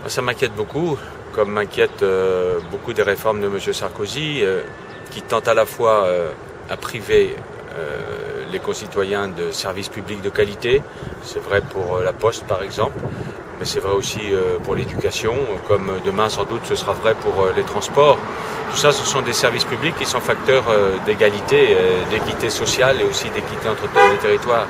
Ça m'inquiète beaucoup, comme m'inquiète beaucoup des réformes de M. Sarkozy, qui tentent à la fois à priver les concitoyens de services publics de qualité. C'est vrai pour la Poste par exemple, mais c'est vrai aussi pour l'éducation, comme demain sans doute ce sera vrai pour les transports. Tout ça, ce sont des services publics qui sont facteurs d'égalité, d'équité sociale et aussi d'équité entre les territoires.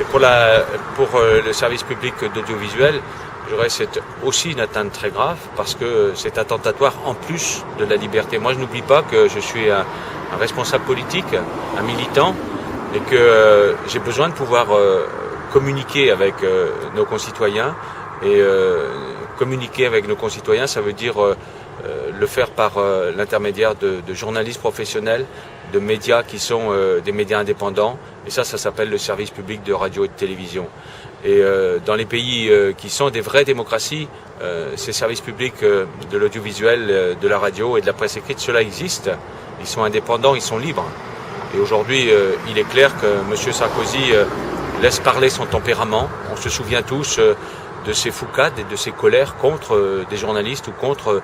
Et pour le service public d'audiovisuel, je dirais que c'est aussi une atteinte très grave parce que c'est attentatoire en plus de la liberté. Moi, je n'oublie pas que je suis un responsable politique, un militant, et que j'ai besoin de pouvoir communiquer avec nos concitoyens. Et communiquer avec nos concitoyens, ça veut dire le faire par l'intermédiaire de journalistes professionnels, de médias qui sont des médias indépendants. Et ça s'appelle le service public de radio et de télévision. Et dans les pays qui sont des vraies démocraties, ces services publics de l'audiovisuel, de la radio et de la presse écrite, cela existe. Ils sont indépendants, ils sont libres. Et aujourd'hui, il est clair que M. Sarkozy laisse parler son tempérament. On se souvient tous de ses foucades et de ses colères contre des journalistes ou contre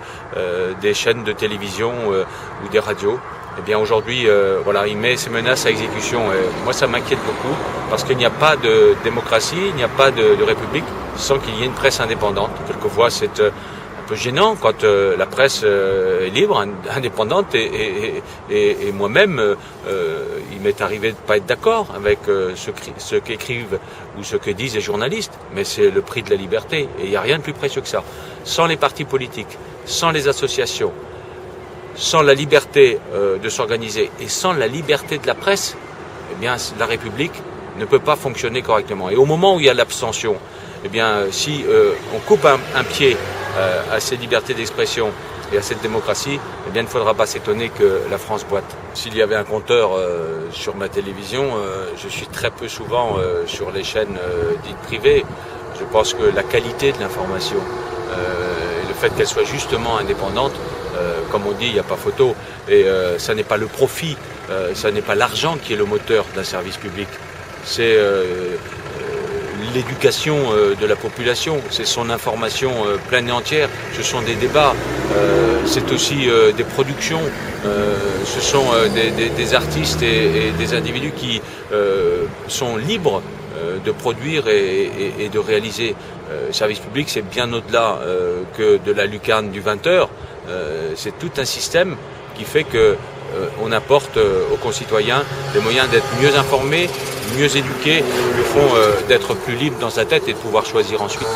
des chaînes de télévision ou des radios. Eh bien aujourd'hui, voilà, il met ses menaces à exécution. Et moi, ça m'inquiète beaucoup parce qu'il n'y a pas de démocratie, il n'y a pas de république sans qu'il y ait une presse indépendante. Quelquefois, c'est un peu gênant quand la presse est libre, indépendante, et moi-même, il m'est arrivé de ne pas être d'accord avec ce qu'écrivent ou ce que disent les journalistes, mais c'est le prix de la liberté, et il n'y a rien de plus précieux que ça. Sans les partis politiques, sans les associations, sans la liberté de s'organiser et sans la liberté de la presse, eh bien, la République ne peut pas fonctionner correctement. Et au moment où il y a l'abstention, eh bien, si on coupe un pied à ces libertés d'expression et à cette démocratie, eh bien, il ne faudra pas s'étonner que la France boite. S'il y avait un compteur sur ma télévision, je suis très peu souvent sur les chaînes dites privées. Je pense que la qualité de l'information et le fait qu'elle soit justement indépendante, comme on dit, il n'y a pas photo. Et ça n'est pas le profit, ça n'est pas l'argent qui est le moteur d'un service public. C'est l'éducation de la population, c'est son information pleine et entière, ce sont des débats, c'est aussi des productions, ce sont des artistes et des individus qui sont libres de produire et de réaliser. Le service public, c'est bien au-delà que de la lucarne du 20h, c'est tout un système qui fait que on apporte aux concitoyens les moyens d'être mieux informés, mieux éduqués, le font d'être plus libres dans sa tête et de pouvoir choisir ensuite.